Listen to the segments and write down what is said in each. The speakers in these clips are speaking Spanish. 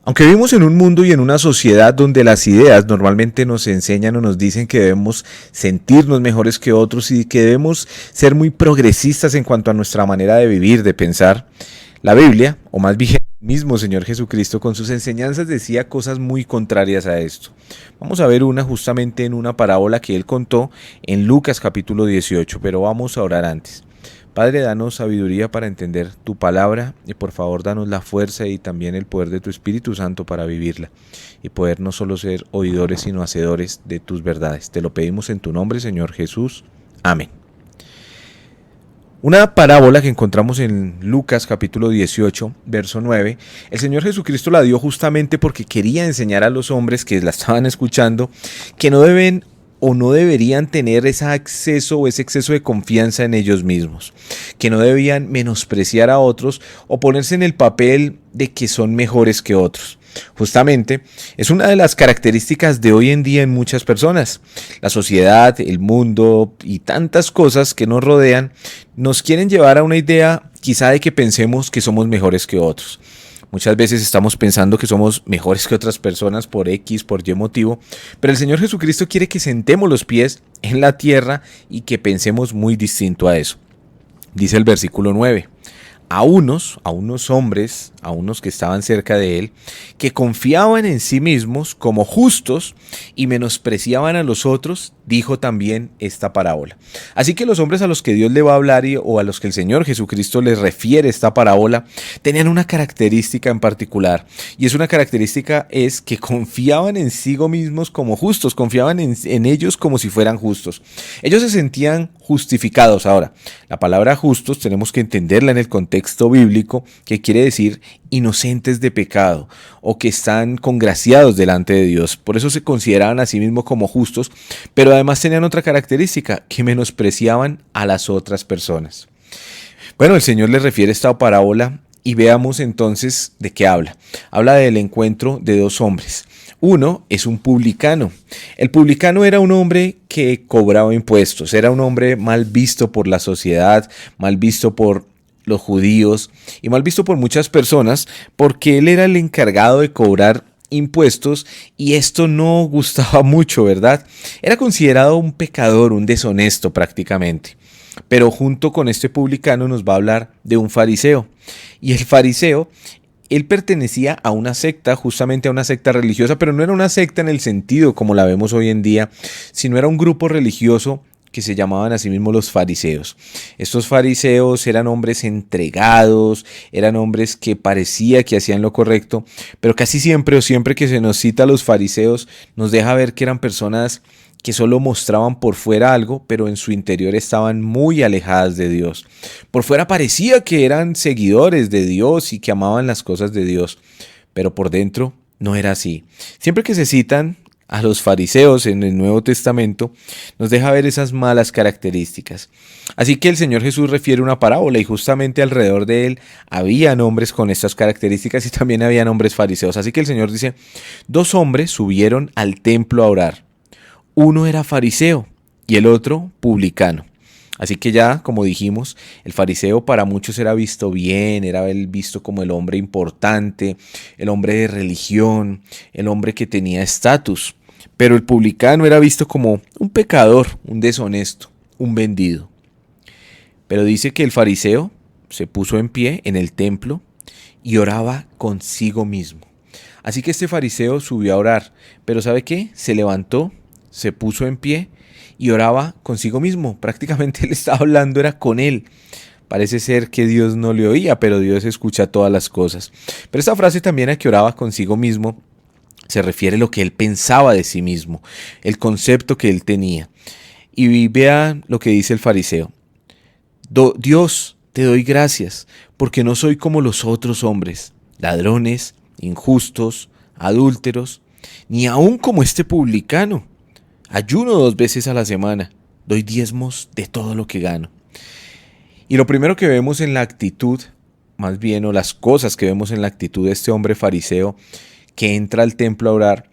Aunque vivimos en un mundo y en una sociedad donde las ideas normalmente nos enseñan o nos dicen que debemos sentirnos mejores que otros y que debemos ser muy progresistas en cuanto a nuestra manera de vivir, de pensar, la Biblia, o más bien el mismo Señor Jesucristo con sus enseñanzas decía cosas muy contrarias a esto. Vamos a ver una justamente en una parábola que él contó en Lucas capítulo 18, pero vamos a orar antes. Padre, danos sabiduría para entender tu palabra y por favor danos la fuerza y también el poder de tu Espíritu Santo para vivirla y poder no solo ser oidores sino hacedores de tus verdades. Te lo pedimos en tu nombre, Señor Jesús. Amén. Una parábola que encontramos en Lucas capítulo 18, verso 9, el Señor Jesucristo la dio justamente porque quería enseñar a los hombres que la estaban escuchando que no deben o no deberían tener ese acceso o ese exceso de confianza en ellos mismos, que no debían menospreciar a otros o ponerse en el papel de que son mejores que otros. Justamente es una de las características de hoy en día en muchas personas. La sociedad, el mundo y tantas cosas que nos rodean nos quieren llevar a una idea quizá de que pensemos que somos mejores que otros. Muchas veces estamos pensando que somos mejores que otras personas por X, por Y motivo, pero el Señor Jesucristo quiere que sentemos los pies en la tierra y que pensemos muy distinto a eso. Dice el versículo 9. A unos hombres, a unos que estaban cerca de él, que confiaban en sí mismos como justos y menospreciaban a los otros, dijo también esta parábola. Así que los hombres a los que Dios le va a hablar o a los que el Señor Jesucristo les refiere esta parábola, tenían una característica en particular, y esa característica es que confiaban en sí mismos como justos, confiaban en ellos como si fueran justos. Ellos se sentían justificados. Ahora, la palabra justos tenemos que entenderla en el contexto bíblico, que quiere decir inocentes de pecado o que están congraciados delante de Dios. Por eso se consideraban a sí mismos como justos, pero además tenían otra característica, que menospreciaban a las otras personas. Bueno, el Señor les refiere esta parábola y veamos entonces de qué habla. Habla del encuentro de dos hombres. Uno es un publicano. El publicano era un hombre que cobraba impuestos, era un hombre mal visto por la sociedad, mal visto por los judíos y mal visto por muchas personas porque él era el encargado de cobrar impuestos y esto no gustaba mucho, ¿verdad? Era considerado un pecador, un deshonesto prácticamente. Pero junto con este publicano nos va a hablar de un fariseo. Y el fariseo, él pertenecía a una secta, justamente a una secta religiosa, pero no era una secta en el sentido como la vemos hoy en día, sino era un grupo religioso que se llamaban a sí mismos los fariseos. Estos fariseos eran hombres entregados, eran hombres que parecía que hacían lo correcto, pero casi siempre o siempre que se nos cita a los fariseos nos deja ver que eran personas que solo mostraban por fuera algo, pero en su interior estaban muy alejadas de Dios. Por fuera parecía que eran seguidores de Dios y que amaban las cosas de Dios, pero por dentro no era así. Siempre que se citan a los fariseos en el Nuevo Testamento, nos deja ver esas malas características. Así que el Señor Jesús refiere una parábola y justamente alrededor de él había hombres con estas características y también habían hombres fariseos. Así que el Señor dice, dos hombres subieron al templo a orar. Uno era fariseo y el otro publicano. Así que ya, como dijimos, el fariseo para muchos era visto bien, era visto como el hombre importante, el hombre de religión, el hombre que tenía estatus. Pero el publicano era visto como un pecador, un deshonesto, un vendido. Pero dice que el fariseo se puso en pie en el templo y oraba consigo mismo. Así que este fariseo subió a orar, pero ¿sabe qué? Se levantó, se puso en pie y oraba consigo mismo. Prácticamente él estaba hablando, era con él. Parece ser que Dios no le oía, pero Dios escucha todas las cosas. Pero esta frase también a que oraba consigo mismo se refiere a lo que él pensaba de sí mismo, el concepto que él tenía. Y vea lo que dice el fariseo. Dios, te doy gracias, porque no soy como los otros hombres, ladrones, injustos, adúlteros, ni aun como este publicano. Ayuno 2 veces a la semana, doy diezmos de todo lo que gano. Y lo primero que vemos en la actitud, más bien, o las cosas que vemos en la actitud de este hombre fariseo que entra al templo a orar,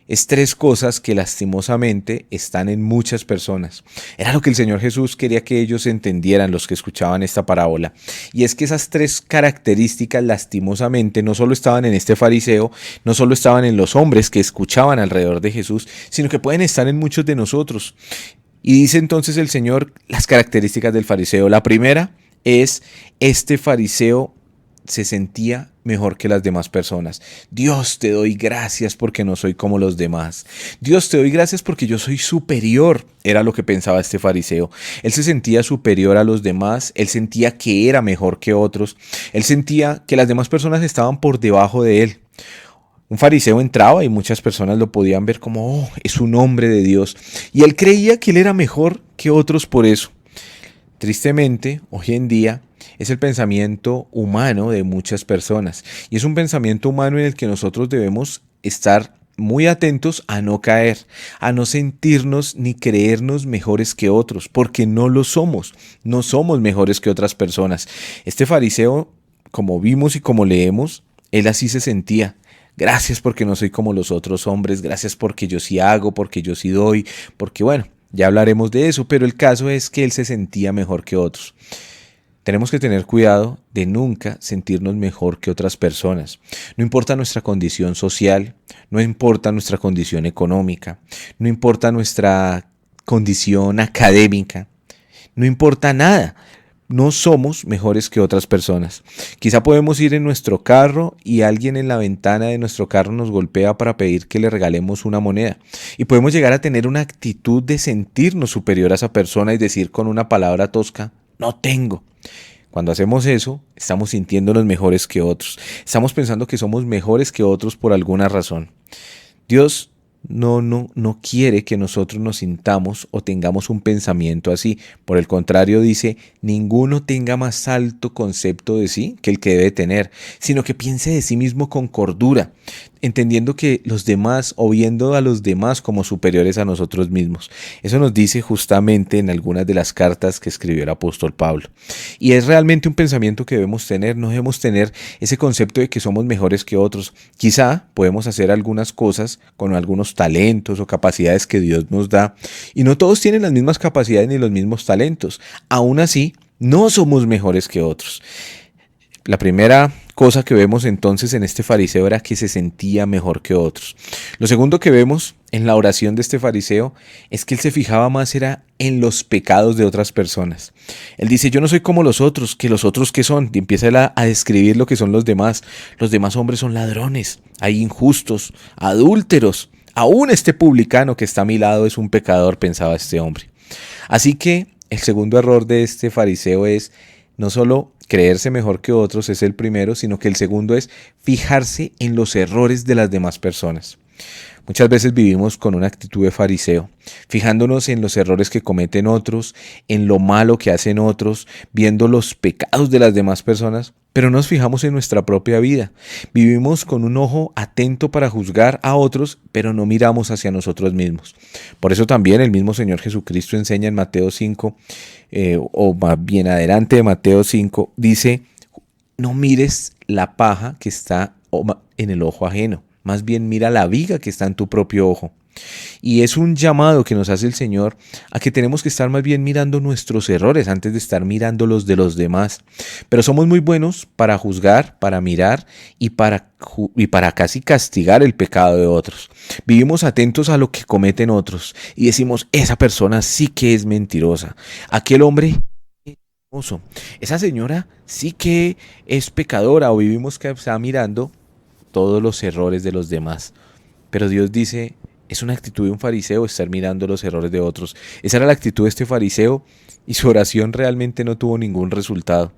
Es tres cosas que lastimosamente están en muchas personas. Era lo que el Señor Jesús quería que ellos entendieran, los que escuchaban esta parábola. Y es que esas tres características lastimosamente no solo estaban en este fariseo, no solo estaban en los hombres que escuchaban alrededor de Jesús, sino que pueden estar en muchos de nosotros. Y dice entonces el Señor las características del fariseo. La primera es: este fariseo se sentía mejor que las demás personas. Dios, te doy gracias porque no soy como los demás. Dios, te doy gracias porque yo soy superior. Era lo que pensaba este fariseo. Él se sentía superior a los demás. Él sentía que era mejor que otros. Él sentía que las demás personas estaban por debajo de él. Un fariseo entraba y muchas personas lo podían ver como: oh, es un hombre de Dios. Y él creía que él era mejor que otros por eso. Tristemente, hoy en día es el pensamiento humano de muchas personas, y es un pensamiento humano en el que nosotros debemos estar muy atentos a no caer, a no sentirnos ni creernos mejores que otros, porque no lo somos, no somos mejores que otras personas. Este fariseo, como vimos y como leemos, él así se sentía. Gracias porque no soy como los otros hombres, gracias porque yo sí hago, porque yo sí doy, porque bueno, ya hablaremos de eso, pero el caso es que él se sentía mejor que otros. Tenemos que tener cuidado de nunca sentirnos mejor que otras personas. No importa nuestra condición social, no importa nuestra condición económica, no importa nuestra condición académica, no importa nada. No somos mejores que otras personas. Quizá podemos ir en nuestro carro y alguien en la ventana de nuestro carro nos golpea para pedir que le regalemos una moneda. Y podemos llegar a tener una actitud de sentirnos superior a esa persona y decir con una palabra tosca: no tengo. Cuando hacemos eso, estamos sintiéndonos mejores que otros. Estamos pensando que somos mejores que otros por alguna razón. Dios no quiere que nosotros nos sintamos o tengamos un pensamiento así. Por el contrario, dice: ninguno tenga más alto concepto de sí que el que debe tener, sino que piense de sí mismo con cordura, entendiendo que los demás, o viendo a los demás como superiores a nosotros mismos. Eso nos dice justamente en algunas de las cartas que escribió el apóstol Pablo. Y es realmente un pensamiento que debemos tener. No debemos tener ese concepto de que somos mejores que otros. Quizá podemos hacer algunas cosas con algunos talentos o capacidades que Dios nos da, y no todos tienen las mismas capacidades ni los mismos talentos. Aún así, no somos mejores que otros. La primera cosa que vemos entonces en este fariseo era que se sentía mejor que otros. Lo segundo que vemos en la oración de este fariseo es que él se fijaba más era en los pecados de otras personas. Él dice: yo no soy como los otros, que los otros ¿qué son? Y empieza él a describir lo que son los demás. Los demás hombres son ladrones, hay injustos, adúlteros. Aún este publicano que está a mi lado es un pecador, pensaba este hombre. Así que el segundo error de este fariseo es no solo creerse mejor que otros, es el primero, sino que el segundo es fijarse en los errores de las demás personas. Muchas veces vivimos con una actitud de fariseo, fijándonos en los errores que cometen otros, en lo malo que hacen otros, viendo los pecados de las demás personas, pero no nos fijamos en nuestra propia vida. Vivimos con un ojo atento para juzgar a otros, pero no miramos hacia nosotros mismos. Por eso también el mismo Señor Jesucristo enseña en Mateo 5, o más bien adelante de Mateo 5, dice: no mires la paja que está en el ojo ajeno, más bien mira la viga que está en tu propio ojo. Y es un llamado que nos hace el Señor a que tenemos que estar más bien mirando nuestros errores antes de estar mirando los de los demás. Pero somos muy buenos para juzgar, para mirar y para casi castigar el pecado de otros. Vivimos atentos a lo que cometen otros y decimos: esa persona sí que es mentirosa, aquel hombre es mentiroso, esa señora sí que es pecadora, o vivimos que está mirando todos los errores de los demás. Pero Dios dice: es una actitud de un fariseo estar mirando los errores de otros. Esa era la actitud de este fariseo, y su oración realmente no tuvo ningún resultado.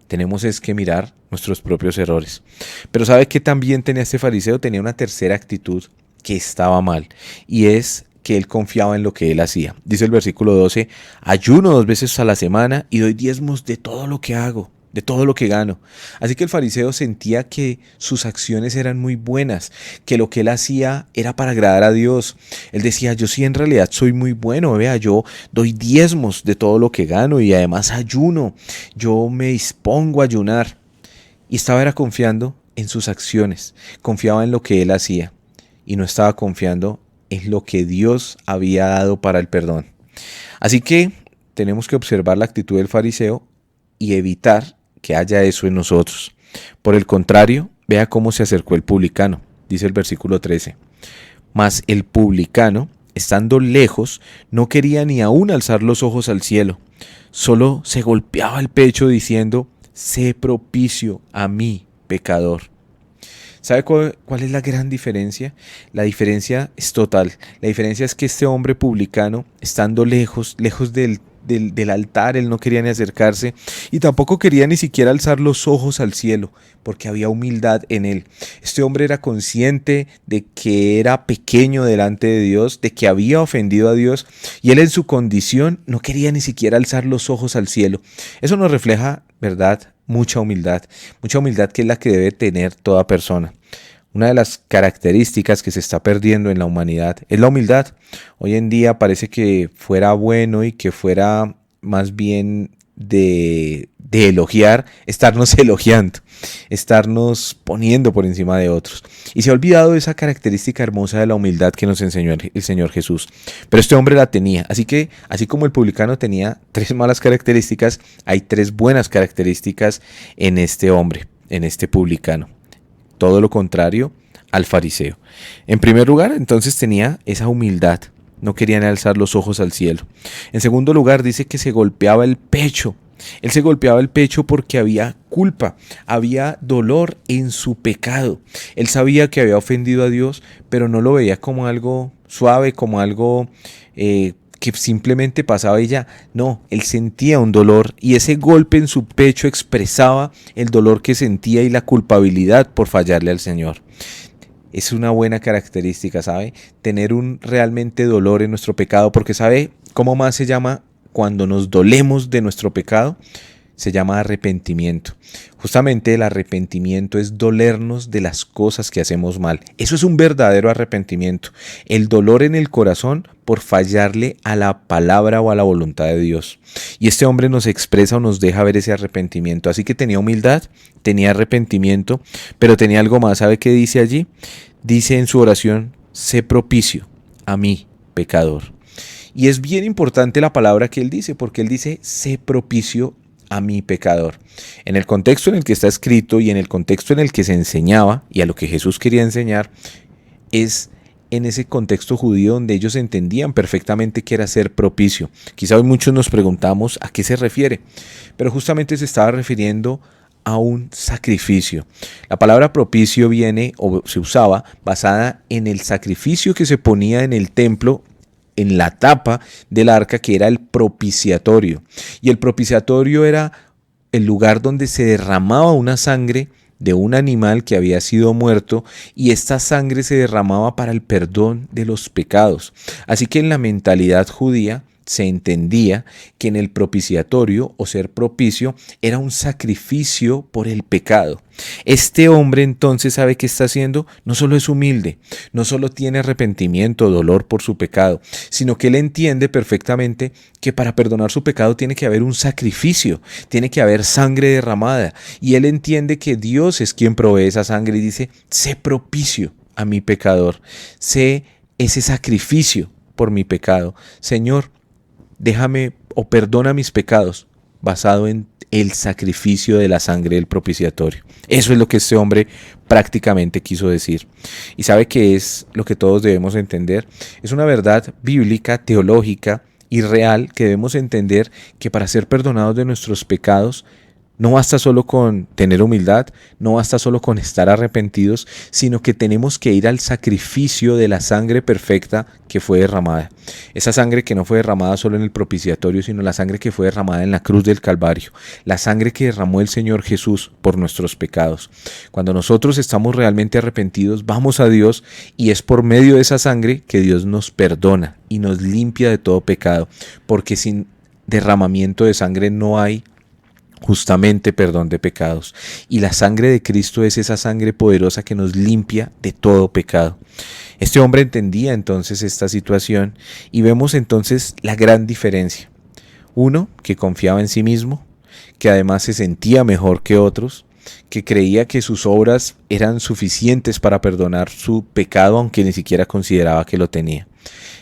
Tenemos es que mirar nuestros propios errores. Pero ¿sabe qué también tenía este fariseo? Tenía una tercera actitud que estaba mal, y es que él confiaba en lo que él hacía. Dice el versículo 12: ayuno 2 veces a la semana y doy diezmos de todo lo que hago, de todo lo que gano. Así que el fariseo sentía que sus acciones eran muy buenas, que lo que él hacía era para agradar a Dios. Él decía: yo sí en realidad soy muy bueno, vea, yo doy diezmos de todo lo que gano y además ayuno, yo me dispongo a ayunar. Y estaba era confiando en sus acciones, confiaba en lo que él hacía. y no estaba confiando en lo que Dios había dado para el perdón. Así que tenemos que observar la actitud del fariseo y evitar que haya eso en nosotros. Por el contrario, vea cómo se acercó el publicano, dice el versículo 13. Mas el publicano, estando lejos, no quería ni aún alzar los ojos al cielo, solo se golpeaba el pecho diciendo: sé propicio a mí, pecador. ¿Sabe cuál es la gran diferencia? La diferencia es total. La diferencia es que este hombre publicano, estando lejos del altar, él no quería ni acercarse y tampoco quería ni siquiera alzar los ojos al cielo, porque había humildad en él. Este hombre era consciente de que era pequeño delante de Dios, de que había ofendido a Dios, y él en su condición no quería ni siquiera alzar los ojos al cielo. Eso nos refleja, ¿verdad?, mucha humildad que es la que debe tener toda persona. Una de las características que se está perdiendo en la humanidad es la humildad. Hoy en día parece que fuera bueno y que fuera más bien de elogiar, estarnos elogiando, estarnos poniendo por encima de otros. Y se ha olvidado esa característica hermosa de la humildad que nos enseñó el Señor Jesús. Pero este hombre la tenía. Así que, así como el publicano tenía 3 malas características, hay 3 buenas características en este hombre, en este publicano. Todo lo contrario al fariseo. En primer lugar, entonces tenía esa humildad. No querían alzar los ojos al cielo. En segundo lugar, dice que se golpeaba el pecho. Él se golpeaba el pecho porque había culpa, había dolor en su pecado. Él sabía que había ofendido a Dios, pero no lo veía como algo suave, como algo que simplemente pasaba y ya. No, él sentía un dolor y ese golpe en su pecho expresaba el dolor que sentía y la culpabilidad por fallarle al Señor. Es una buena característica, ¿sabe? Tener un realmente dolor en nuestro pecado, porque ¿sabe cómo más se llama cuando nos dolemos de nuestro pecado? Se llama arrepentimiento. Justamente el arrepentimiento es dolernos de las cosas que hacemos mal. Eso es un verdadero arrepentimiento. El dolor en el corazón por fallarle a la palabra o a la voluntad de Dios. Y este hombre nos expresa o nos deja ver ese arrepentimiento. Así que tenía humildad, tenía arrepentimiento, pero tenía algo más. ¿Sabe qué dice allí? Dice en su oración: sé propicio a mí, pecador. Y es bien importante la palabra que él dice, porque él dice: sé propicio a mi pecador. En el contexto en el que está escrito y en el contexto en el que se enseñaba y a lo que Jesús quería enseñar, es en ese contexto judío donde ellos entendían perfectamente qué era ser propicio. Quizá hoy muchos nos preguntamos a qué se refiere, pero justamente se estaba refiriendo a un sacrificio. La palabra propicio viene o se usaba basada en el sacrificio que se ponía en el templo, en la tapa del arca, que era el propiciatorio. Y el propiciatorio era el lugar donde se derramaba una sangre de un animal que había sido muerto, y esta sangre se derramaba para el perdón de los pecados. Así que en la mentalidad judía se entendía que en el propiciatorio o ser propicio era un sacrificio por el pecado. Este hombre entonces sabe qué está haciendo. No solo es humilde, no solo tiene arrepentimiento o dolor por su pecado, sino que él entiende perfectamente que para perdonar su pecado tiene que haber un sacrificio, tiene que haber sangre derramada, y él entiende que Dios es quien provee esa sangre y dice: sé propicio a mi pecador, sé ese sacrificio por mi pecado. Señor, déjame o perdona mis pecados basado en el sacrificio de la sangre del propiciatorio. Eso es lo que este hombre prácticamente quiso decir. Y sabe que es lo que todos debemos entender. Es una verdad bíblica, teológica y real que debemos entender, que para ser perdonados de nuestros pecados no basta solo con tener humildad, no basta solo con estar arrepentidos, sino que tenemos que ir al sacrificio de la sangre perfecta que fue derramada. Esa sangre que no fue derramada solo en el propiciatorio, sino la sangre que fue derramada en la cruz del Calvario, la sangre que derramó el Señor Jesús por nuestros pecados. Cuando nosotros estamos realmente arrepentidos, vamos a Dios, y es por medio de esa sangre que Dios nos perdona y nos limpia de todo pecado, porque sin derramamiento de sangre no hay justamente perdón de pecados, y la sangre de Cristo es esa sangre poderosa que nos limpia de todo pecado. Este hombre entendía entonces esta situación, y vemos entonces la gran diferencia. Uno, que confiaba en sí mismo, que además se sentía mejor que otros, que creía que sus obras eran suficientes para perdonar su pecado, aunque ni siquiera consideraba que lo tenía.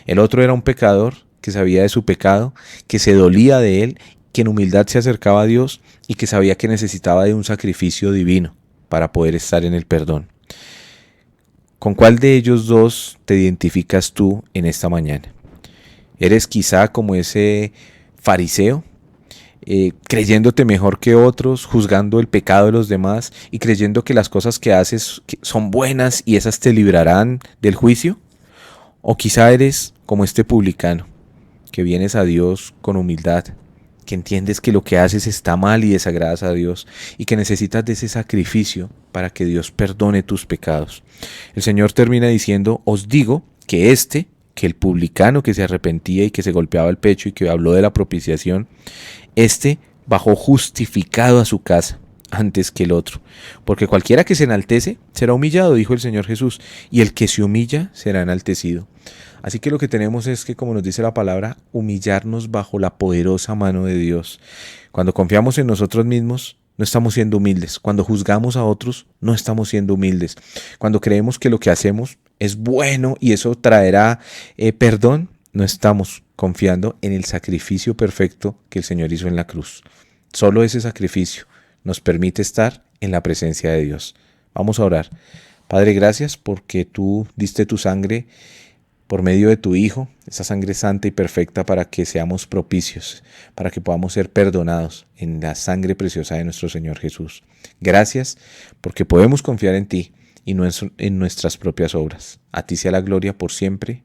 El otro era un pecador que sabía de su pecado, que se dolía de él, que en humildad se acercaba a Dios y que sabía que necesitaba de un sacrificio divino para poder estar en el perdón. ¿Con cuál de ellos dos te identificas tú en esta mañana? ¿Eres quizá como ese fariseo? Creyéndote mejor que otros, juzgando el pecado de los demás y creyendo que las cosas que haces son buenas y esas te librarán del juicio? ¿O quizá eres como este publicano, que vienes a Dios con humildad, que entiendes que lo que haces está mal y desagradas a Dios y que necesitas de ese sacrificio para que Dios perdone tus pecados? El Señor termina diciendo: os digo que que el publicano que se arrepentía y que se golpeaba el pecho y que habló de la propiciación, bajó justificado a su casa antes que el otro. Porque cualquiera que se enaltece será humillado, dijo el Señor Jesús, y el que se humilla será enaltecido. Así que lo que tenemos es que, como nos dice la palabra, humillarnos bajo la poderosa mano de Dios. Cuando confiamos en nosotros mismos, no estamos siendo humildes. Cuando juzgamos a otros, no estamos siendo humildes. Cuando creemos que lo que hacemos es bueno y eso traerá perdón, no estamos confiando en el sacrificio perfecto que el Señor hizo en la cruz. Solo ese sacrificio nos permite estar en la presencia de Dios. Vamos a orar. Padre, gracias porque tú diste tu sangre por medio de tu Hijo, esa sangre santa y perfecta, para que seamos propicios, para que podamos ser perdonados en la sangre preciosa de nuestro Señor Jesús. Gracias porque podemos confiar en ti y no en nuestras propias obras. A ti sea la gloria por siempre.